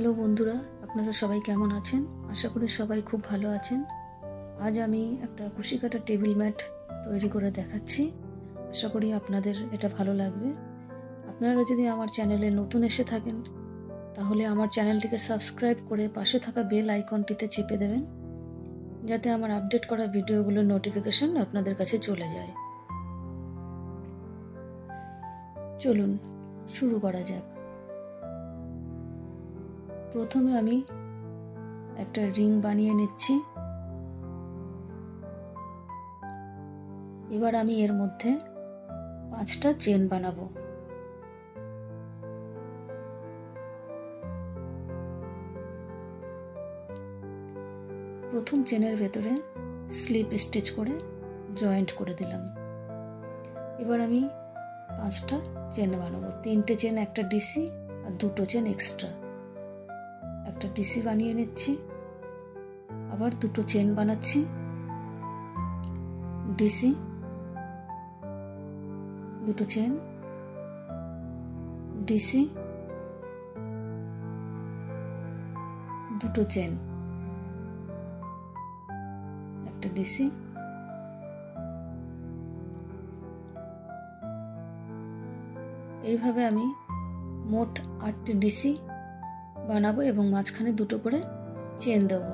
Hello বন্ধুরা, আপনারা সবাই কেমন আছেন? আশা করি সবাই খুব ভালো আছেন। আজ আমি একটা কুশি কাটা টেবিল ম্যাট তৈরি করে দেখাচ্ছি। আশা করি আপনাদের এটা ভালো লাগবে। আপনারা যদি আমার চ্যানেলে নতুন এসে থাকেন তাহলে আমার চ্যানেলটিকে সাবস্ক্রাইব করে পাশে থাকা বেল আইকনটিতে চেপে দেবেন, যাতে আমার আপডেট করা ভিডিওগুলোর নোটিফিকেশন আপনাদের কাছে চলে যায়। চলুন শুরু করা যাক। প্রথমে আমি একটা রিং বানিয়ে নিচ্ছি। এবার আমি এর মধ্যে 5টা চেন বানাবো। প্রথম চেনের ভেতরে স্লিপ স্টিচ করে জয়েন্ট করে দিলাম। এবার আমি 5টা চেন বানাবো। 3টে চেন, একটা ডিসি আর 2টো চেন এক্সট্রা। একটা ডিসি বানিয়ে নিচ্ছি, আবার 2টো চেন বানাচ্ছি, ডিসি, 2টো চেন, ডিসি, 2টো চেন, একটা ডিসি, এইভাবে আমি মোট 8টি ডিসি বানাবো এবং মাঝখানে 2টো করে চেন দেবো।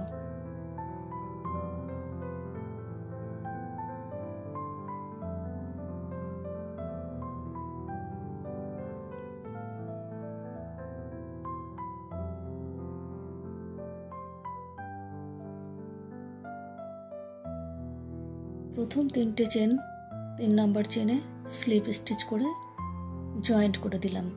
প্রথম 3টে চেন 3 নম্বর চেনে স্লিপ স্টিচ করে জয়েন্ট করে দিলাম।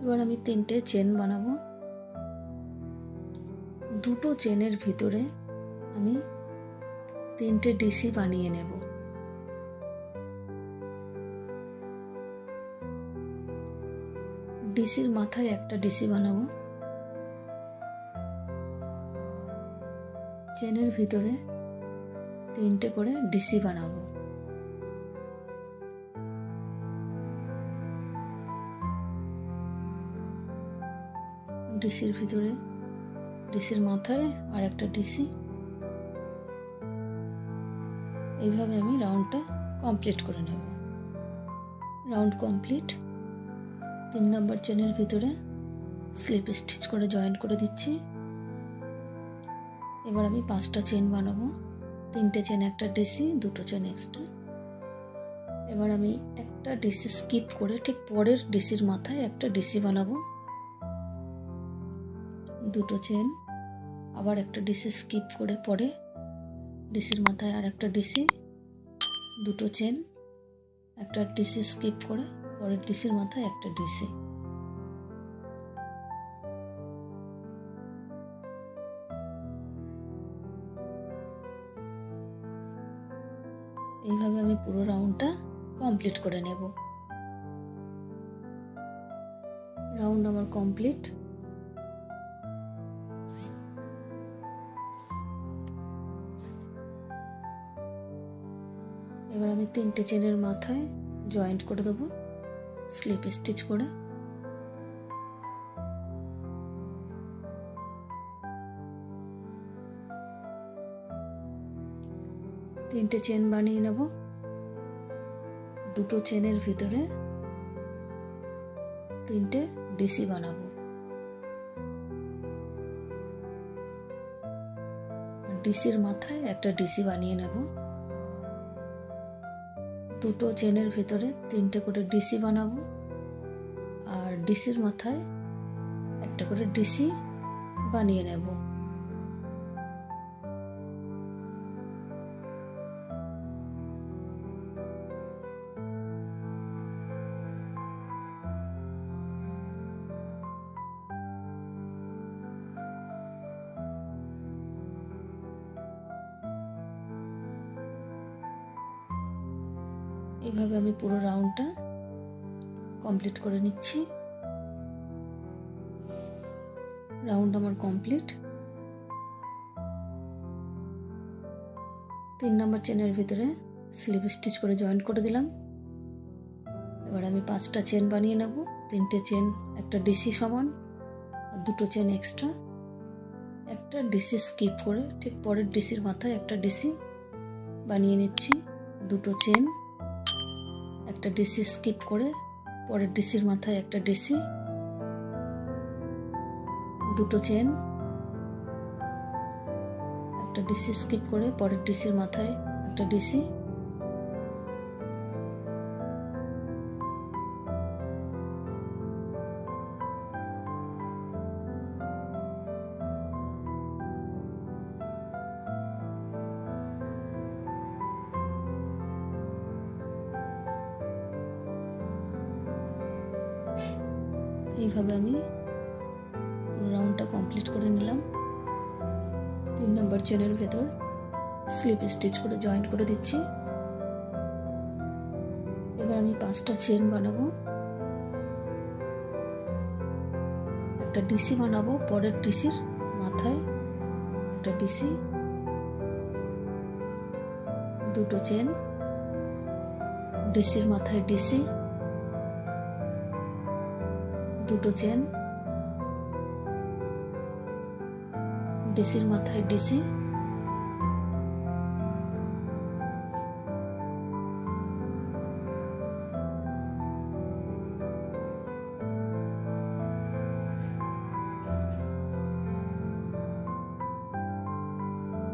এবার আমি 3টে চেন বানাবো। 2টো চেনের ভিতরে আমি 3টে ডিসি বানিয়ে নেব। ডিসির মাথায় একটা ডিসি বানাবো। চেনের ভিতরে 3টে করে ডিসি বানাবো। ডিসির ভিতরে, ডিসির মাথায় আর একটা ডিসি। এইভাবে আমি রাউন্ডটা কমপ্লিট করে নেব। Round complete. 3 নম্বর চেনের ভিতরে স্লিপ স্টিচ করে জয়েন্ট করে দিচ্ছি। এবার আমি 5টা চেন বানাবো। 3টে চেন, একটা ডিসি, 2টো চেন এক্সট্রা। এবার আমি একটা ডিসি স্কিপ করে ঠিক পরের ডিসির মাথায় একটা ডিসি বানাবো। 2টো চেন, আবার একটা ডিসি স্কিপ করে পরে ডিসির মাথায় আর একটা ডিসি, 2টো চেন, একটা ডিসি স্কিপ করে পরের ডিসির মাথায় একটা ডিসি। এইভাবে আমি পুরো রাউন্ডটা কমপ্লিট করে নেব। রাউন্ড আমার কমপ্লিট। এবার আমি 3টে চেনের মাথায় জয়েন্ট করে দেবো স্লিপ স্টিচ করে। তিনটে চেন বানিয়ে নেব। 2টো চেনের ভিতরে 3টে ডিসি বানাবো। ডিসির মাথায় একটা ডিসি বানিয়ে নেব। 2টো চেনের ভিতরে 3টে করে ডিসি বানাবো আর ডিসির মাথায় একটা করে ডিসি বানিয়ে নেব। এইভাবে আমি পুরো রাউন্ডটা কমপ্লিট করে নিচ্ছি। রাউন্ড আমার কমপ্লিট। 3 নম্বর চেনের ভিতরে স্লিপ স্টিচ করে জয়েন্ট করে দিলাম। এবার আমি 5টা চেন বানিয়ে নেব। 3টে চেন একটা ডিসি সমান আর 2টো চেন এক্সট্রা, একটা ডিসি স্কিপ করে ঠিক পরের ডিসির মাথায় একটা ডিসি বানিয়ে নিচ্ছি। 2টো চেন, একটা ডিসি স্কিপ করে পরের ডিসির মাথায় একটা ডিসি, 2টো চেন, একটা ডিসি স্কিপ করে পরের ডিসির মাথায় একটা ডিসি, এইভাবে আমি রাউন্ডটা কমপ্লিট করে নিলাম। 3 নম্বর চেনের ভেতর স্লিপ স্টিচ করে জয়েন্ট করে দিচ্ছি। এবার আমি 5টা চেন বানাবো। একটা ডিসি বানাবো পরের ডিসির মাথায় একটা ডিসি, 2টো চেন, ডিসির মাথায় ডিসি, 2টো চেন, ডিসির মাথায় ডিসি,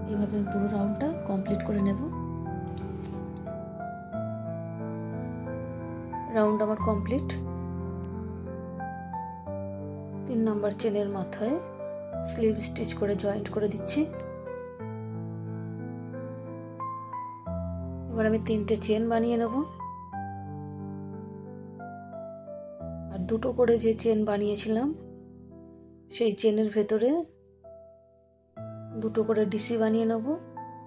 এইভাবে পুরো রাউন্ডটা কমপ্লিট করে নেব। রাউন্ড আমার কমপ্লিট। 3 নম্বর চেনের মাথায় স্লিপ স্টিচ করে জয়েন্ট করে দিচ্ছি। এবার আমি 3টে চেন বানিয়ে নেব আর 2টো করে যে চেন বানিয়েছিলাম সেই চেনের ভেতরে 2টো করে ডিসি বানিয়ে নেব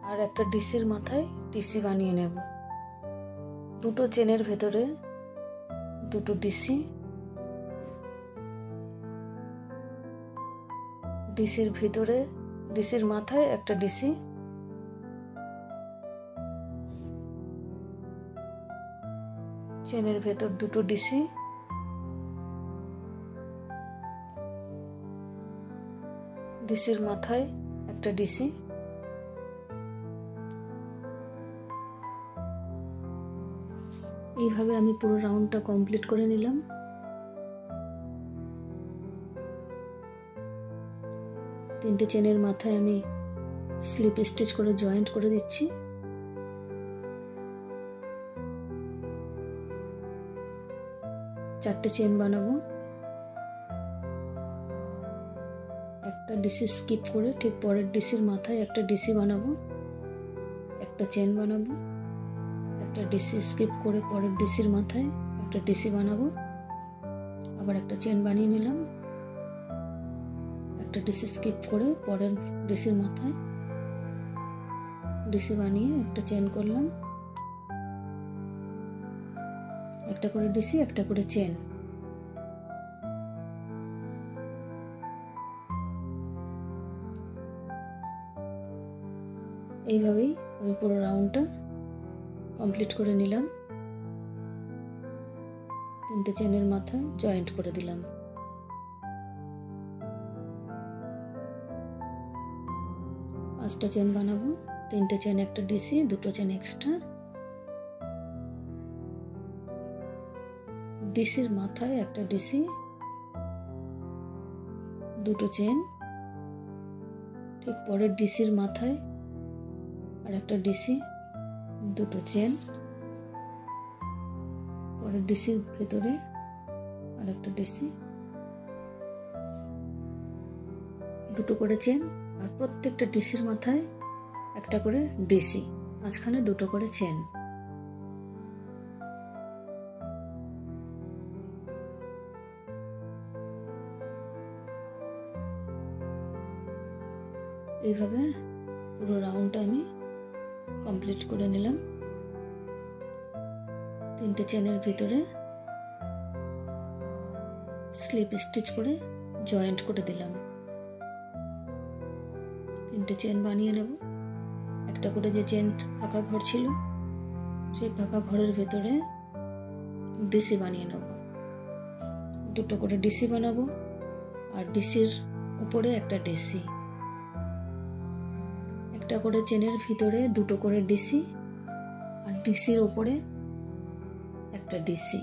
আর একটা ডিসির মাথায় ডিসি বানিয়ে নেব। 2টো চেনের ভেতরে 2টো ডিসি, ডিসির ভিতরে ডিসির মাথায় একটা ডিসি, চেনের ভেতর 2টো ডিসি, ডিসির মাথায় একটা ডিসি, এইভাবে আমি পুরো রাউন্ডটা কমপ্লিট করে নিলাম। তিনটে চেনের মাথায় আমি স্লিপ স্টিচ করে জয়েন্ট করে দিচ্ছি। চারটে চেন বানাবো। একটা ডিসি স্কিপ করে ঠিক পরের ডিসির মাথায় একটা ডিসি বানাবো, একটা চেন বানাবো, একটা ডিসি স্কিপ করে পরের ডিসির মাথায় একটা ডিসি বানাবো, আবার একটা চেন বানিয়ে নিলাম, একটা ডিসি স্কিপ করে পরের ডিসির মাথায় ডিসি বানিয়ে একটা চেন করলাম, একটা করে ডিসি একটা করে চেন। এইভাবেই আমি পুরো রাউন্ডটা কমপ্লিট করে নিলাম। তিনটে চেনের মাথায় জয়েন্ট করে দিলাম। পাঁচটা চেন বানাবো, তিনটে চেন একটা ডিসি, দুটো চেন এক্সট্রা, ডিসির মাথায় একটা ডিসি, দুটো চেন, ঠিক পরের ডিসির মাথায় আর একটা ডিসি, দুটো চেন, পরের ডিসির ভেতরে আর একটা ডিসি, দুটো করে চেন, আর প্রত্যেকটা ডিসির মাথায় একটা করে ডিসি, মাঝখানে দুটো করে চেন। এইভাবে পুরো রাউন্ডটা আমি কমপ্লিট করে নিলাম। তিনটে চেনের ভিতরে স্লিপ স্টিচ করে জয়েন্ট করে দিলাম। তিনটে চেন বানিয়ে নেব, একটা একটা করে যে চেন ফাঁকা ঘর ছিল সেই ফাঁকা ঘরের ভেতরে ডিসি বানিয়ে নেব। দুটো করে ডিসি বানাবো আর ডিসির উপরে একটা ডিসি, একটা করে চেনের ভিতরে দুটো করে ডিসি আর ডিসির উপরে একটা ডিসি।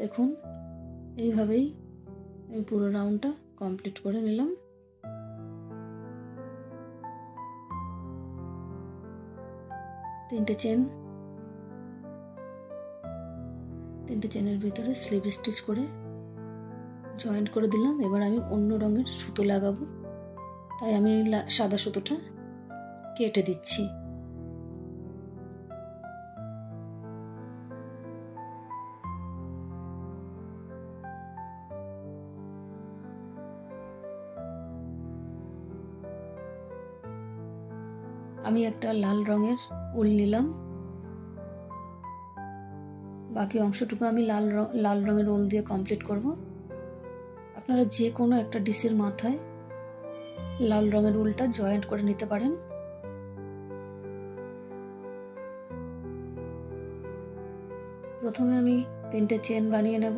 দেখুন এইভাবেই আমি পুরো রাউন্ডটা কমপ্লিট করে নিলাম। তিনটে চেনের ভিতরে স্লিপ স্টিচ করে জয়েন্ট করে দিলাম। এবার আমি অন্য রঙের সুতো লাগাবো, তাই আমি সাদা সুতোটা কেটে দিচ্ছি। আমি একটা লাল রঙের উল নিলাম, বাকি অংশটুকু আমি লাল রঙের উল দিয়ে কমপ্লিট করব। আপনারা যে কোনো একটা ডিসির মাথায় লাল রঙের উলটা জয়েন্ট করে নিতে পারেন। প্রথমে আমি তিনটে চেন বানিয়ে নেব।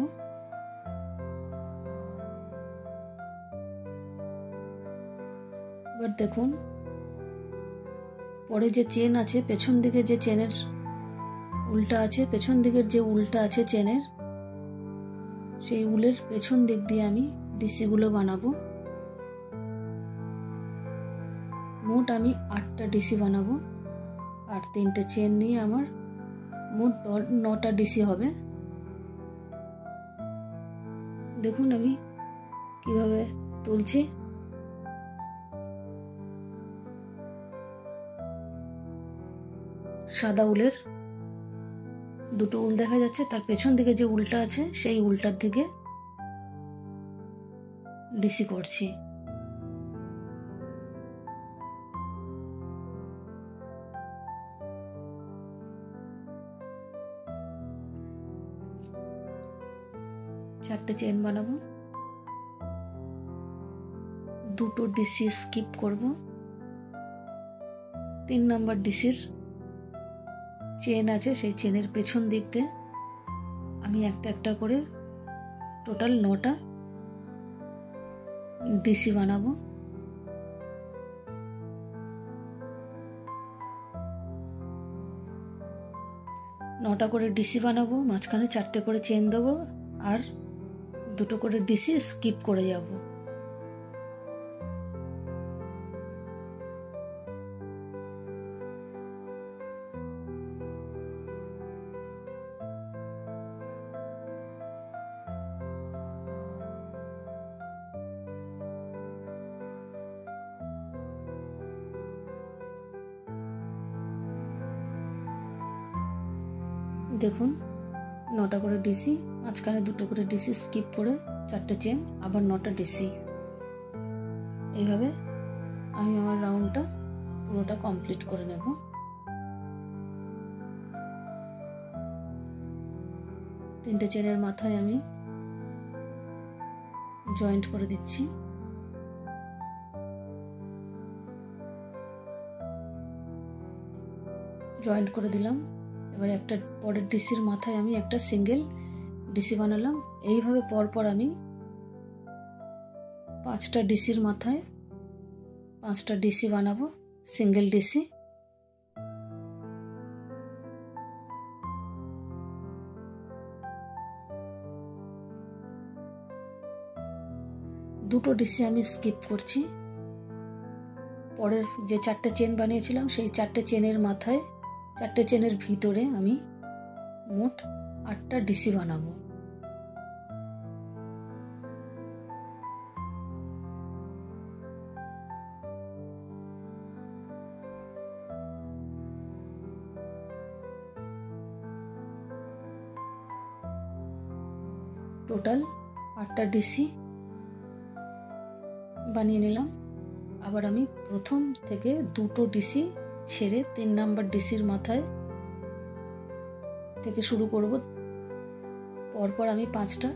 এবার দেখুন পরে যে চেন আছে, পেছন দিকে যে চেনের উল্টা আছে, পেছন দিকের যে উল্টা আছে চেনের, সেই উলের পেছন দিক দিয়ে আমি ডিসিগুলো বানাবো। মোট আমি 8টা ডিসি বানাবো আর 3টে চেন নিয়ে আমার মোট 9টা ডিসি হবে। দেখুন আমি কিভাবে তুলছি। সাদা উলের দুটো উল দেখা যাচ্ছে, তার পেছন দিকে যে উলটা আছে সেই উলটার দিকে ডিসি করছি। চারটে চেন বানাবো, দুটো ডিসি স্কিপ করব। 3 নম্বর ডিসির চেন আছে, সেই চেনের পেছন দিক দিয়ে আমি একটা একটা করে টোটাল 9টা ডিসি বানাবো। নটা করে ডিসি বানাবো, মাঝখানে 4টে করে চেন দেবো আর দুটো করে ডিসি স্কিপ করে যাব। দেখুন 9টা করে ডিসি, মাঝখানে দুটো করে ডিসি স্কিপ করে 4টে চেন, আবার 9টা ডিসি। এইভাবে আমি আমার রাউন্ডটা পুরোটা কমপ্লিট করে নেব। তিনটে চেনের মাথায় আমি জয়েন্ট করে দিচ্ছি। জয়েন্ট করে দিলাম। এবার একটা পরের ডিসির মাথায় আমি একটা সিঙ্গেল ডিসি বানালাম। এইভাবে পরপর আমি 5টা ডিসির মাথায় 5টা ডিসি বানাবো, সিঙ্গেল ডিসি। দুটো ডিসি আমি স্কিপ করছি। পরের যে 4টে চেন বানিয়েছিলাম সেই 4টে চেনের মাথায় 4টে চেনের ভিতরে আমি মোট 8টা ডিসি বানাবো। টোটাল 8টা ডিসি বানিয়ে নিলাম আবার আমি প্রথম থেকে দুটো ডিসি ছেড়ে 3 নাম্বার ডিসির মাথায় থেকে শুরু করব। পরপর আমি 5টা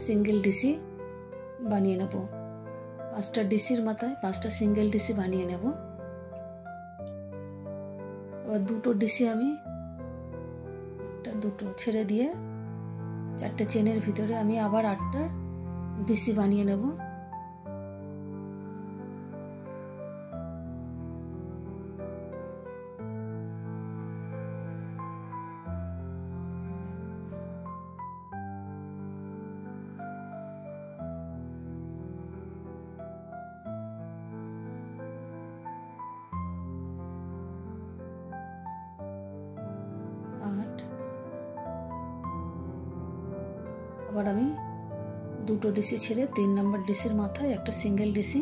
সিঙ্গেল ডিসি বানিয়ে নেব। 5টা ডিসির মাথায় 5টা সিঙ্গেল ডিসি বানিয়ে নেব। এবার দুটো ডিসি আমি একটা দুটো ছেড়ে দিয়ে 4টে চেনের ভিতরে আমি আবার 8টা ডিসি বানিয়ে নেব। আবার আমি দুটো ডিসি ছেড়ে 3 নাম্বার ডিসির মাথায় একটা সিঙ্গেল ডিসি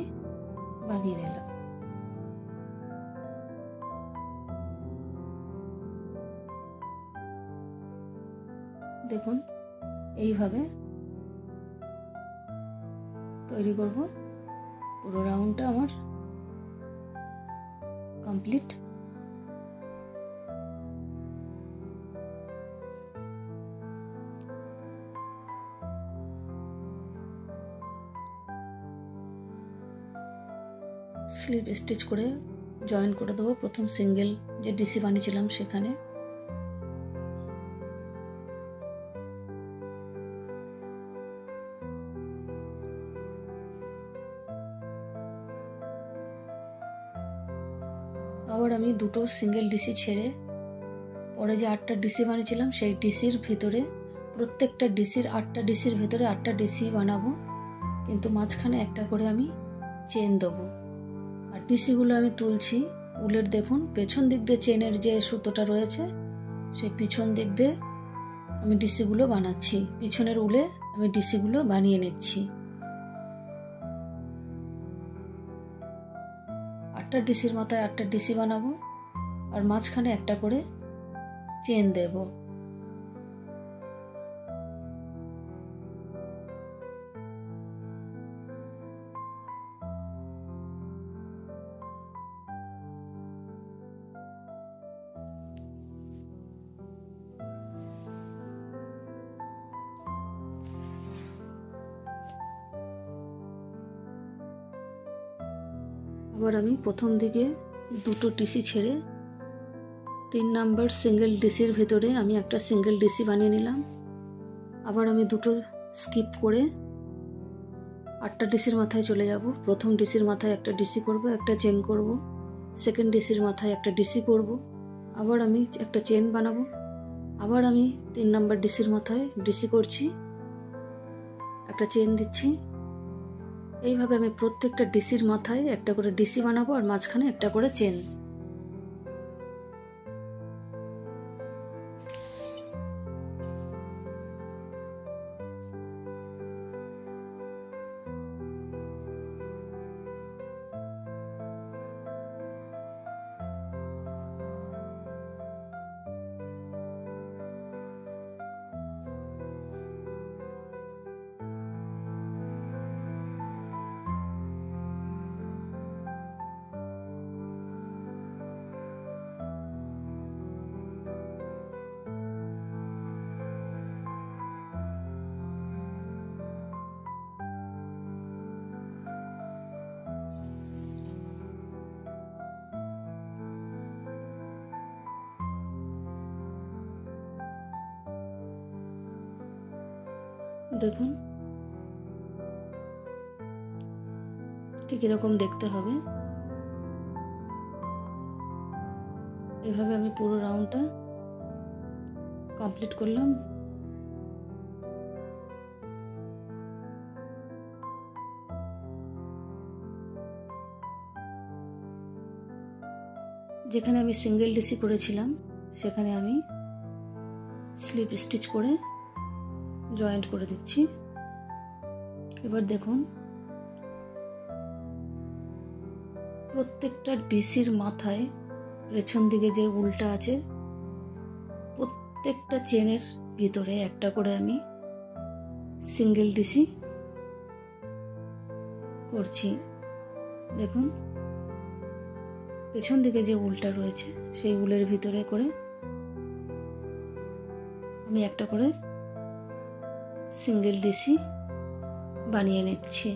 বানিয়ে নিলাম। দেখুন এইভাবে তৈরি করব। পুরো রাউন্ডটা আমার কমপ্লিট। স্লিপ স্টিচ করে জয়েন করে দেবো প্রথম সিঙ্গেল যে ডিসি বানিয়েছিলাম সেখানে। আবার আমি দুটো সিঙ্গেল ডিসি ছেড়ে পরে যে 8টা ডিসি বানিয়েছিলাম সেই ডিসির ভিতরে প্রত্যেকটা ডিসির 8টা ডিসির ভিতরে 8টা ডিসি বানাবো, কিন্তু মাঝখানে একটা করে আমি চেন দেবো। আর ডিসিগুলো আমি তুলছি উলের, দেখুন পেছন দিক দিয়ে চেনের যে সুতোটা রয়েছে সেই পিছন দিক দিয়ে আমি ডিসিগুলো বানাচ্ছি। পিছনের উলে আমি ডিসিগুলো বানিয়ে নিচ্ছি। 8টা ডিসির মাথায় 8টা ডিসি বানাবো আর মাঝখানে একটা করে চেন দেব। আবার আমি প্রথম দিকে দুটো ডিসি ছেড়ে 3 নাম্বার সিঙ্গেল ডিসির ভেতরে আমি একটা সিঙ্গেল ডিসি বানিয়ে নিলাম। আবার আমি দুটো স্কিপ করে 8টা ডিসির মাথায় চলে যাব। প্রথম ডিসির মাথায় একটা ডিসি করব, একটা চেন করব। সেকেন্ড ডিসির মাথায় একটা ডিসি করব, আবার আমি একটা চেন বানাবো। আবার আমি 3 নাম্বার ডিসির মাথায় ডিসি করছি, একটা চেন দিচ্ছি। এইভাবে আমি প্রত্যেকটা ডিসির মাথায় একটা করে ডিসি বানাবো আর মাঝখানে একটা করে চেন। দেখুন ঠিক এরকম দেখতে হবে। এভাবে আমি পুরো রাউন্ডটা কমপ্লিট করলাম। যেখানে আমি সিঙ্গেল ডিসি করেছিলাম সেখানে আমি স্লিপ স্টিচ করে জয়েন্ট করে দিচ্ছি। এবার দেখুন প্রত্যেকটা ডিসির মাথায় পেছন দিকে যে উল্টা আছে প্রত্যেকটা চেনের ভিতরে একটা করে আমি সিঙ্গেল ডিসি করছি। দেখুন পেছন দিকে যে উলটা রয়েছে সেই উলের ভিতরে করে আমি একটা করে সিঙ্গেল ডিসি বানিয়ে নিচ্ছি।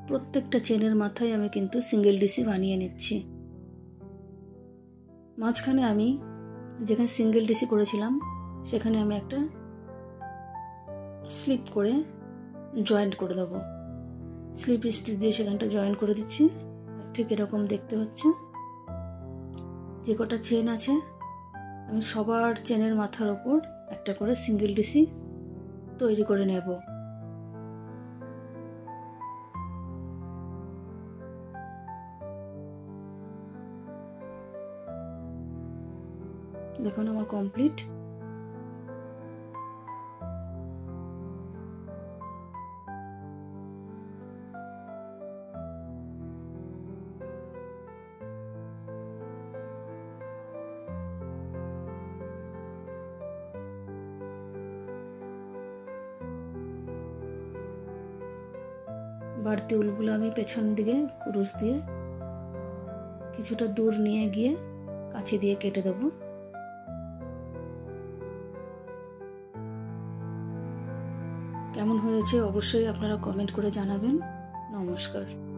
প্রত্যেকটা চেনের মাথায় আমি কিন্তু সিঙ্গেল ডিসি বানিয়ে নিচ্ছি। মাঝখানে আমি যেখানে সিঙ্গেল ডিসি করেছিলাম সেখানে আমি একটা স্লিপ করে জয়েন্ট করে দেবো। স্লিপ স্টিচ দিয়ে সেখানটা জয়েন্ট করে দিচ্ছি। ঠিক এরকম দেখতে হচ্ছে। যে কটা চেন আছে আমি সবার চেনের মাথার ওপর একটা করে সিঙ্গেল ডিসি তৈরি করে নেব। দেখুন আমার কমপ্লিট। বাড়তি উলগুলো আমি পেছন দিকে কুরুশ দিয়ে কিছুটা দূর নিয়ে গিয়ে কাঁচি দিয়ে কেটে দেবো। কেমন হয়েছে অবশ্যই আপনারা কমেন্ট করে জানাবেন। নমস্কার।